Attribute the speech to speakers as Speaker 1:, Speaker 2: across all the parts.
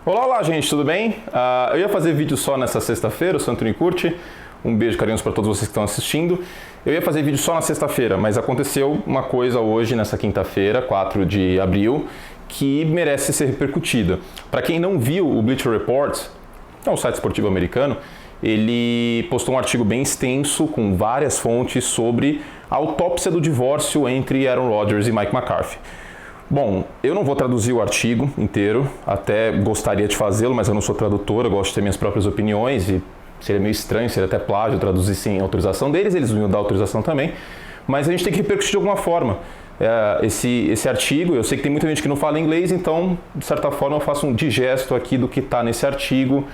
Speaker 1: Olá, olá, gente, tudo bem? Eu ia fazer vídeo só nessa sexta-feira, o Santo me curte. Um beijo carinhoso para todos vocês que estão assistindo. Eu ia fazer vídeo só na sexta-feira, mas aconteceu uma coisa hoje, nessa quinta-feira, 4 de abril, que merece ser repercutida. Para quem não viu, o Bleacher Report, é um site esportivo americano, ele postou um artigo bem extenso, com várias fontes, sobre a autópsia do divórcio entre Aaron Rodgers e Mike McCarthy. Bom, eu não vou traduzir o artigo inteiro, até gostaria de fazê-lo, mas eu não sou tradutor, eu gosto de ter minhas próprias opiniões e seria meio estranho, seria até plágio traduzir sem autorização deles, eles iam dar autorização também, mas a gente tem que repercutir de alguma forma esse artigo. Eu sei que tem muita gente que não fala inglês, então, de certa forma, eu faço um digesto aqui do que está nesse artigo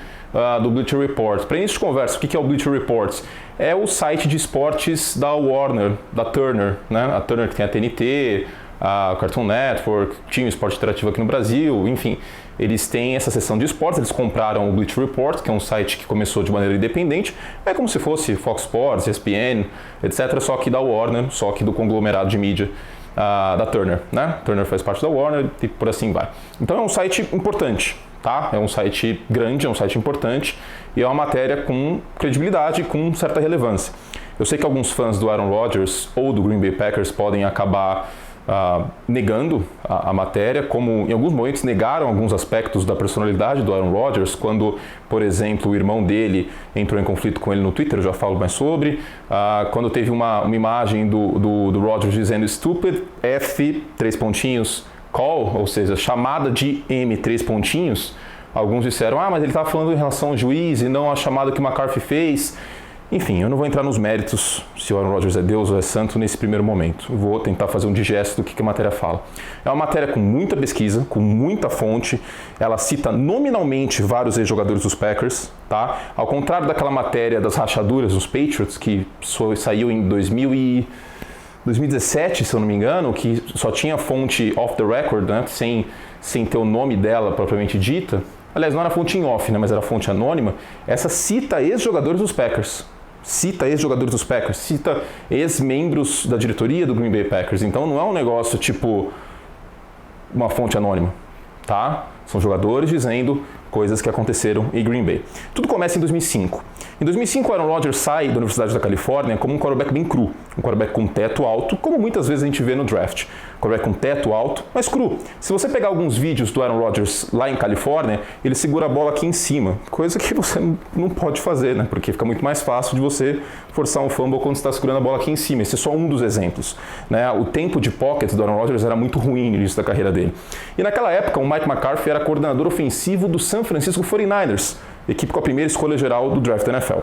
Speaker 1: do Bleacher Report. Para início de conversa, o que é o Bleacher Report? É o site de esportes da Warner, da Turner, né? A Turner que tem a TNT, a Cartoon Network, tinha o esporte interativo aqui no Brasil, enfim, eles têm essa seção de esportes, eles compraram o Bleacher Report, que é um site que começou de maneira independente, é como se fosse Fox Sports, ESPN, etc., só que da Warner, só que do conglomerado de mídia da Turner, né? Turner faz parte da Warner e por assim vai. Então é um site importante, tá? É um site grande, é um site importante e é uma matéria com credibilidade, com certa relevância. Eu sei que alguns fãs do Aaron Rodgers ou do Green Bay Packers podem acabar negando a matéria, como em alguns momentos negaram alguns aspectos da personalidade do Aaron Rodgers, quando, por exemplo, o irmão dele entrou em conflito com ele no Twitter, eu já falo mais sobre, quando teve uma imagem do Rodgers dizendo stupid F, 3 pontinhos, call, ou seja, chamada de M, 3 pontinhos, alguns disseram, mas ele estava falando em relação ao juiz e não a chamada que o McCarthy fez. Enfim, eu não vou entrar nos méritos se o Aaron Rodgers é Deus ou é santo nesse primeiro momento. Eu vou tentar fazer um digesto do que a matéria fala. É uma matéria com muita pesquisa, com muita fonte. Ela cita nominalmente vários ex-jogadores dos Packers, tá? Ao contrário daquela matéria das rachaduras dos Patriots, que saiu em 2017, se eu não me engano, que só tinha fonte off the record, né? Sem ter o nome dela propriamente dita. Aliás, não era fonte em off, né? Mas era fonte anônima. Essa cita ex-jogadores dos Packers. Cita ex-jogadores dos Packers, cita ex-membros da diretoria do Green Bay Packers. Então não é um negócio tipo uma fonte anônima, tá? São jogadores dizendo coisas que aconteceram em Green Bay. Tudo começa em 2005. Em 2005, o Aaron Rodgers sai da Universidade da Califórnia como um quarterback bem cru, um quarterback com teto alto, como muitas vezes a gente vê no draft. Quarterback com teto alto, mas cru. Se você pegar alguns vídeos do Aaron Rodgers lá em Califórnia, ele segura a bola aqui em cima, coisa que você não pode fazer, né? Porque fica muito mais fácil de você forçar um fumble quando você está segurando a bola aqui em cima. Esse é só um dos exemplos, né? O tempo de pocket do Aaron Rodgers era muito ruim no início da carreira dele. E naquela época, o Mike McCarthy era coordenador ofensivo do San Francisco 49ers, equipe com a primeira escolha geral do draft da NFL.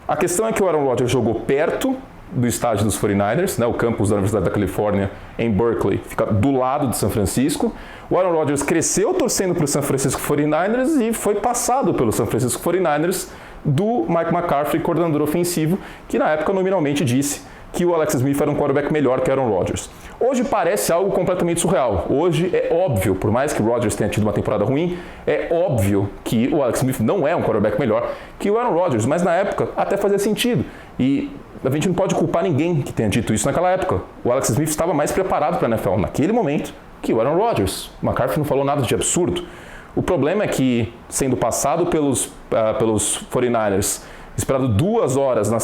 Speaker 1: A questão é que o Aaron Rodgers jogou perto do estádio dos 49ers, né, o campus da Universidade da Califórnia em Berkeley, fica do lado de São Francisco. O Aaron Rodgers cresceu torcendo para o San Francisco 49ers e foi passado pelo San Francisco 49ers do Mike McCarthy, coordenador ofensivo, que na época nominalmente disse que o Alex Smith era um quarterback melhor que Aaron Rodgers. Hoje parece algo completamente surreal. Hoje é óbvio, por mais que o Rodgers tenha tido uma temporada ruim, é óbvio que o Alex Smith não é um quarterback melhor que o Aaron Rodgers, mas na época até fazia sentido. E a gente não pode culpar ninguém que tenha dito isso naquela época. O Alex Smith estava mais preparado para a NFL naquele momento que o Aaron Rodgers. O McCarthy não falou nada de absurdo. O problema é que, sendo passado pelos 49ers, esperado 2 horas na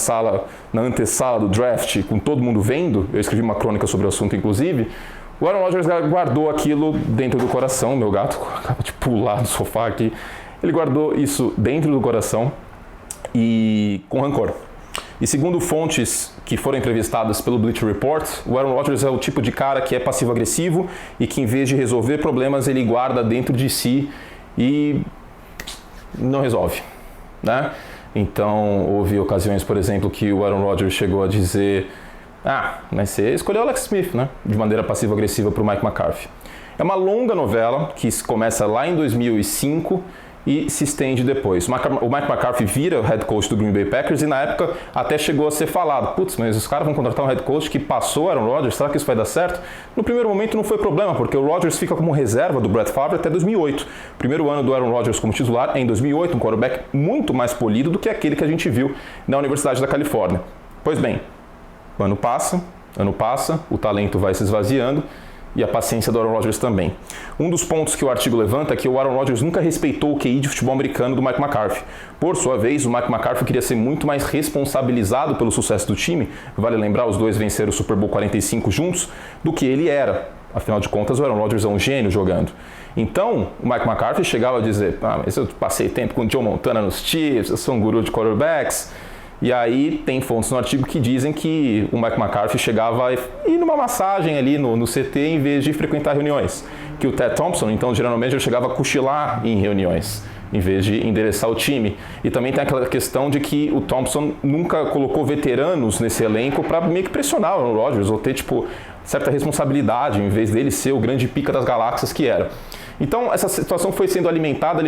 Speaker 1: antessala do draft, com todo mundo vendo, eu escrevi uma crônica sobre o assunto inclusive, o Aaron Rodgers guardou aquilo dentro do coração, meu gato acaba de pular do sofá aqui, ele guardou isso dentro do coração e com rancor. E segundo fontes que foram entrevistadas pelo Bleacher Report, o Aaron Rodgers é o tipo de cara que é passivo-agressivo e que em vez de resolver problemas ele guarda dentro de si e não resolve, né? Então, houve ocasiões, por exemplo, que o Aaron Rodgers chegou a dizer mas você escolheu o Alex Smith, né? De maneira passiva-agressiva para o Mike McCarthy. É uma longa novela que começa lá em 2005 e se estende depois. O Mike McCarthy vira o head coach do Green Bay Packers e na época até chegou a ser falado, putz, mas os caras vão contratar um head coach que passou Aaron Rodgers, será que isso vai dar certo? No primeiro momento não foi problema, porque o Rodgers fica como reserva do Brett Favre até 2008. O primeiro ano do Aaron Rodgers como titular é em 2008, um quarterback muito mais polido do que aquele que a gente viu na Universidade da Califórnia. Pois bem, ano passa, o talento vai se esvaziando e a paciência do Aaron Rodgers também. Um dos pontos que o artigo levanta é que o Aaron Rodgers nunca respeitou o QI de futebol americano do Mike McCarthy. Por sua vez, o Mike McCarthy queria ser muito mais responsabilizado pelo sucesso do time, vale lembrar, os dois venceram o Super Bowl 45 juntos, do que ele era. Afinal de contas, o Aaron Rodgers é um gênio jogando. Então, o Mike McCarthy chegava a dizer, mas eu passei tempo com o Joe Montana nos Chiefs, eu sou um guru de quarterbacks. E aí tem fontes no artigo que dizem que o Mike McCarthy chegava a ir numa massagem ali no CT em vez de frequentar reuniões. Que o Ted Thompson, então, geralmente, chegava a cochilar em reuniões, em vez de endereçar o time. E também tem aquela questão de que o Thompson nunca colocou veteranos nesse elenco para meio que pressionar o Rodgers, ou ter, certa responsabilidade, em vez dele ser o grande pica das galáxias que era. Então, essa situação foi sendo alimentada.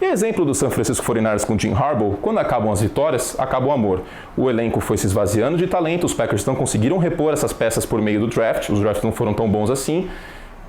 Speaker 1: E exemplo do San Francisco 49ers com Jim Harbaugh, quando acabam as vitórias, acaba o amor. O elenco foi se esvaziando de talento, os Packers não conseguiram repor essas peças por meio do draft, os drafts não foram tão bons assim,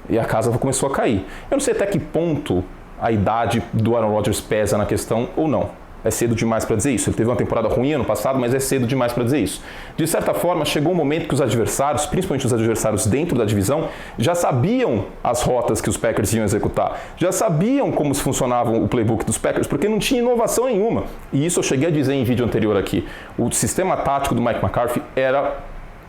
Speaker 1: e a casa começou a cair. Eu não sei até que ponto a idade do Aaron Rodgers pesa na questão ou não. É cedo demais para dizer isso. Ele teve uma temporada ruim ano passado, mas é cedo demais para dizer isso. De certa forma, chegou um momento que os adversários, principalmente os adversários dentro da divisão, já sabiam as rotas que os Packers iam executar. Já sabiam como funcionava o playbook dos Packers, porque não tinha inovação nenhuma. E isso eu cheguei a dizer em vídeo anterior aqui. O sistema tático do Mike McCarthy era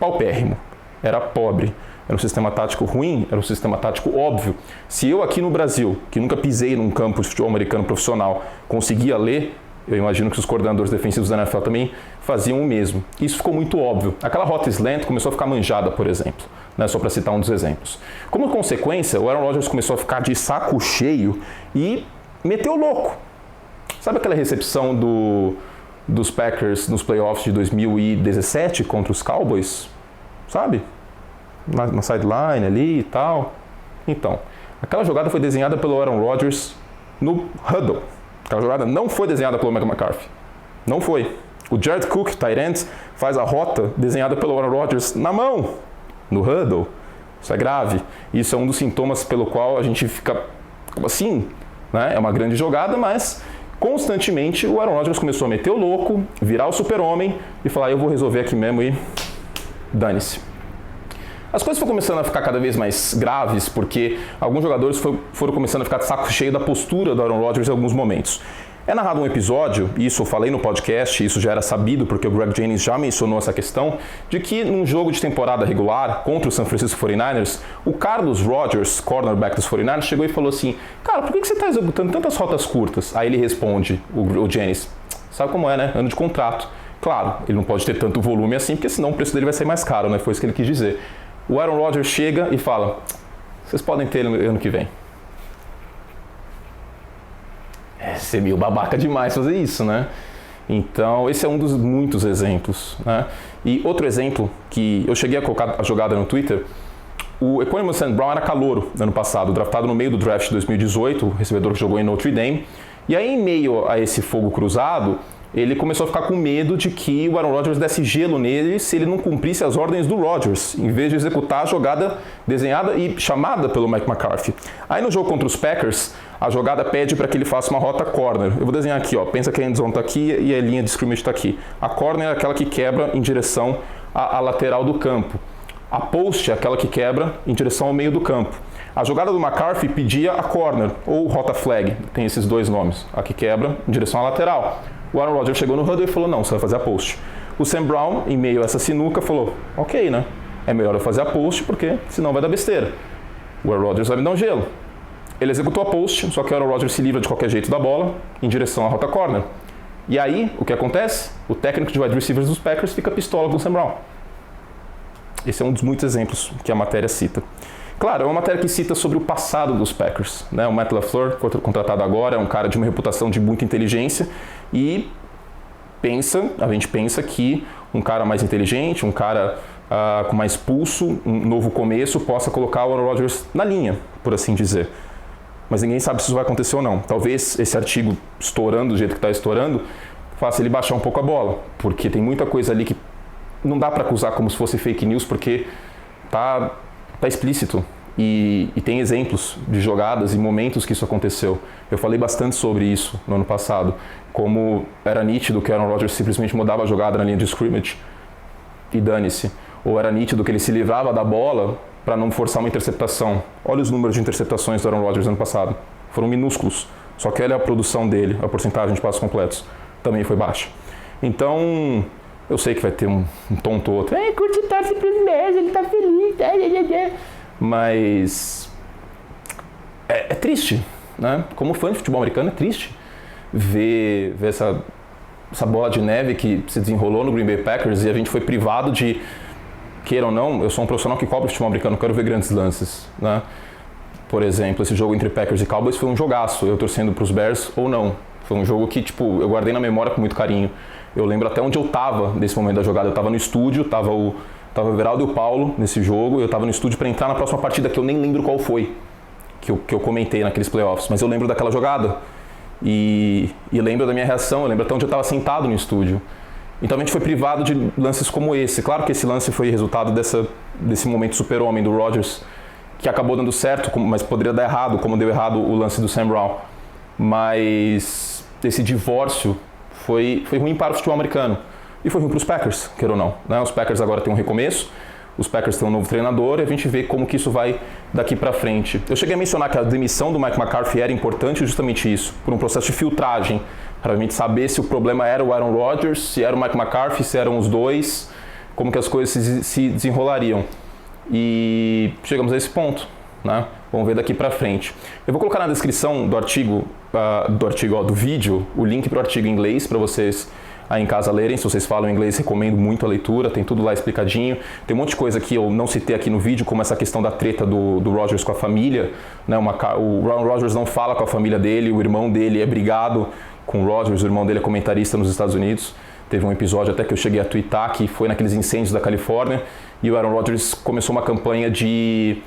Speaker 1: paupérrimo, era pobre. Era um sistema tático ruim, era um sistema tático óbvio. Se eu aqui no Brasil, que nunca pisei num campo de futebol americano profissional, conseguia ler, eu imagino que os coordenadores defensivos da NFL também faziam o mesmo. Isso ficou muito óbvio. Aquela rota slant começou a ficar manjada, por exemplo, né? Só para citar um dos exemplos. Como consequência, o Aaron Rodgers começou a ficar de saco cheio e meteu louco. Sabe aquela recepção dos Packers nos playoffs de 2017 contra os Cowboys? Sabe? Na sideline ali e tal. Então, aquela jogada foi desenhada pelo Aaron Rodgers no huddle. Aquela jogada não foi desenhada pelo Mike McCarthy. Não foi. O Jared Cook, tight end, faz a rota desenhada pelo Aaron Rodgers na mão, no huddle. Isso é grave. Isso é um dos sintomas pelo qual a gente fica assim, né? É uma grande jogada, mas constantemente o Aaron Rodgers começou a meter o louco, virar o super-homem e falar, eu vou resolver aqui mesmo e dane-se. As coisas foram começando a ficar cada vez mais graves, porque alguns jogadores foram começando a ficar de saco cheio da postura do Aaron Rodgers em alguns momentos. É narrado um episódio, e isso eu falei no podcast, isso já era sabido, porque o Greg Jennings já mencionou essa questão, de que num jogo de temporada regular contra o San Francisco 49ers, o Carlos Rogers, cornerback dos 49ers, chegou e falou assim, cara, por que você está executando tantas rotas curtas? Aí ele responde, o Jennings, sabe como é, né? Ano de contrato. Claro, ele não pode ter tanto volume assim, porque senão o preço dele vai ser mais caro, né? Foi isso que ele quis dizer. O Aaron Rodgers chega e fala, vocês podem ter ano que vem. É ser meio babaca demais fazer isso, né? Então, esse é um dos muitos exemplos, né? E outro exemplo, que eu cheguei a colocar a jogada no Twitter, o Equanimeous St. Brown era calouro no ano passado, draftado no meio do draft de 2018, o recebedor que jogou em Notre Dame. E aí, em meio a esse fogo cruzado, ele começou a ficar com medo de que o Aaron Rodgers desse gelo nele se ele não cumprisse as ordens do Rodgers, em vez de executar a jogada desenhada e chamada pelo Mike McCarthy. Aí no jogo contra os Packers, a jogada pede para que ele faça uma rota corner. Eu vou desenhar aqui, ó. Pensa que a endzone está aqui e a linha de scrimmage está aqui. A corner é aquela que quebra em direção à lateral do campo. A post é aquela que quebra em direção ao meio do campo. A jogada do McCarthy pedia a corner, ou rota flag, tem esses dois nomes. A que quebra em direção à lateral. O Aaron Rodgers chegou no huddle e falou, não, você vai fazer a post. O Sam Brown, em meio a essa sinuca, falou, ok, né? É melhor eu fazer a post, porque senão vai dar besteira. O Aaron Rodgers vai me dar um gelo. Ele executou a post, só que o Aaron Rodgers se livra de qualquer jeito da bola, em direção à rota corner. E aí, o que acontece? O técnico de wide receivers dos Packers fica pistola com o Sam Brown. Esse é um dos muitos exemplos que a matéria cita. Claro, é uma matéria que cita sobre o passado dos Packers, né? O Matt LaFleur, contratado agora, é um cara de uma reputação de muita inteligência e a gente pensa que um cara mais inteligente, um cara com mais pulso, um novo começo, possa colocar o Aaron Rodgers na linha, por assim dizer. Mas ninguém sabe se isso vai acontecer ou não. Talvez esse artigo estourando do jeito que está estourando, faça ele baixar um pouco a bola, porque tem muita coisa ali que não dá para acusar como se fosse fake news, porque tá explícito. E tem exemplos de jogadas e momentos que isso aconteceu. Eu falei bastante sobre isso no ano passado, como era nítido que Aaron Rodgers simplesmente mudava a jogada na linha de scrimmage e dane-se. Ou era nítido que ele se livrava da bola para não forçar uma interceptação. Olha os números de interceptações do Aaron Rodgers ano passado. Foram minúsculos. Só que olha a produção dele, a porcentagem de passos completos. Também foi baixa. Então, eu sei que vai ter um tonto ou outro. Curte e torce pros Bears, ele tá feliz. Mas é triste, né? Como fã de futebol americano, é triste ver essa bola de neve que se desenrolou no Green Bay Packers e a gente foi privado de, queira ou não, eu sou um profissional que cobre futebol americano, quero ver grandes lances, né? Por exemplo, esse jogo entre Packers e Cowboys foi um jogaço, eu torcendo pros Bears ou não. Foi um jogo que, eu guardei na memória com muito carinho. Eu lembro até onde eu tava nesse momento da jogada. Eu tava no estúdio, tava o Everaldo e o Paulo nesse jogo, eu tava no estúdio para entrar na próxima partida, que eu nem lembro qual foi, que eu comentei naqueles playoffs, mas eu lembro daquela jogada. E lembro da minha reação, eu lembro até onde eu estava sentado no estúdio. Então a gente foi privado de lances como esse. Claro que esse lance foi resultado desse momento super-homem do Rodgers, que acabou dando certo, mas poderia dar errado, como deu errado o lance do Sam Brown. Mas esse divórcio foi ruim para o futebol americano. E foi ruim para os Packers, queira ou não, né? Os Packers agora têm um recomeço, os Packers têm um novo treinador e a gente vê como que isso vai daqui para frente. Eu cheguei a mencionar que a demissão do Mike McCarthy era importante justamente isso, por um processo de filtragem, para a gente saber se o problema era o Aaron Rodgers, se era o Mike McCarthy, se eram os dois, como que as coisas se desenrolariam. E chegamos a esse ponto, né? Vamos ver daqui para frente. Eu vou colocar na descrição do vídeo o link para o artigo em inglês para vocês aí em casa lerem. Se vocês falam inglês, recomendo muito a leitura, tem tudo lá explicadinho. Tem um monte de coisa que eu não citei aqui no vídeo, como essa questão da treta do Rodgers com a família, né? O Aaron Rodgers não fala com a família dele, o irmão dele é brigado com o Rodgers, o irmão dele é comentarista nos Estados Unidos. Teve um episódio até que eu cheguei a twittar, que foi naqueles incêndios da Califórnia, e o Aaron Rodgers começou uma campanha de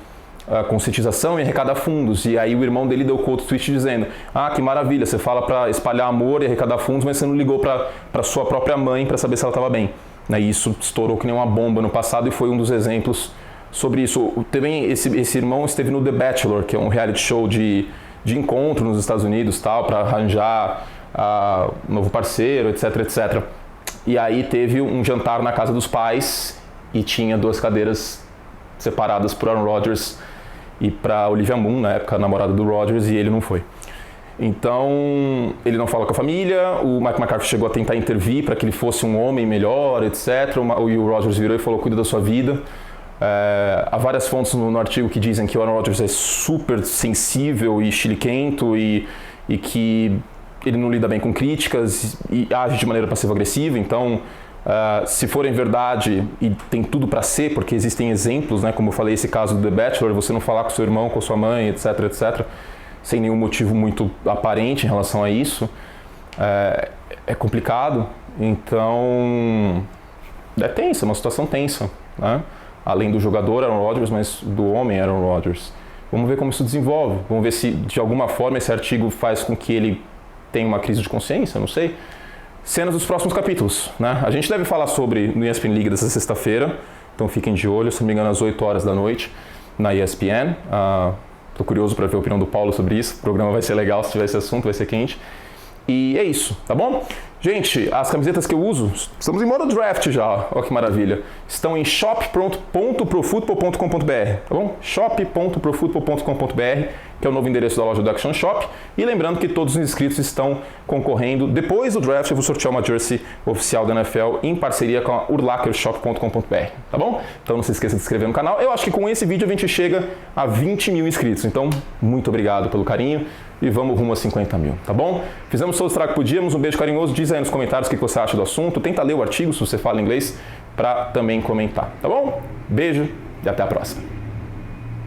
Speaker 1: conscientização e arrecadar fundos, e aí o irmão dele deu outro tweet dizendo: que maravilha, você fala para espalhar amor e arrecadar fundos, mas você não ligou para sua própria mãe para saber se ela estava bem. E isso estourou que nem uma bomba no passado e foi um dos exemplos sobre isso. Também esse irmão esteve no The Bachelor, que é um reality show de encontro nos Estados Unidos, para arranjar um novo parceiro, etc, etc. E aí teve um jantar na casa dos pais e tinha 2 cadeiras separadas por Aaron Rodgers e para Olivia Munn, na época a namorada do Rodgers, e ele não foi. Então, ele não fala com a família, o Mike McCarthy chegou a tentar intervir para que ele fosse um homem melhor, etc. E o Rodgers virou e falou: cuida da sua vida. Há várias fontes no artigo que dizem que o Aaron Rodgers é super sensível e chiliquento e que ele não lida bem com críticas e age de maneira passivo-agressiva. Então, se forem verdade, e tem tudo para ser, porque existem exemplos, né, como eu falei, esse caso do The Bachelor, você não falar com seu irmão, com sua mãe, etc, etc, sem nenhum motivo muito aparente em relação a isso, é complicado. Então, é tensa, é uma situação tensa, né? Além do jogador Aaron Rodgers, mas do homem Aaron Rodgers. Vamos ver como isso desenvolve, vamos ver se de alguma forma esse artigo faz com que ele tenha uma crise de consciência, não sei. Cenas dos próximos capítulos, né? A gente deve falar sobre no ESPN League dessa sexta-feira, então fiquem de olho, se não me engano, às 8 horas da noite, na ESPN. Tô curioso para ver a opinião do Paulo sobre isso, o programa vai ser legal se tiver esse assunto, vai ser quente. E é isso, tá bom? Gente, as camisetas que eu uso, estamos em modo draft já, olha que maravilha. Estão em shop.profutbol.com.br, tá bom? shop.profutbol.com.br, que é o novo endereço da loja do Action Shop. E lembrando que todos os inscritos estão concorrendo. Depois do draft eu vou sortear uma jersey oficial da NFL em parceria com a urlachershop.com.br, tá bom? Então não se esqueça de se inscrever no canal. Eu acho que com esse vídeo a gente chega a 20 mil inscritos. Então, muito obrigado pelo carinho e vamos rumo a 50 mil, tá bom? Fizemos todo o estrago que podíamos. Um beijo carinhoso. Diz aí nos comentários o que você acha do assunto. Tenta ler o artigo se você fala inglês para também comentar, tá bom? Beijo e até a próxima.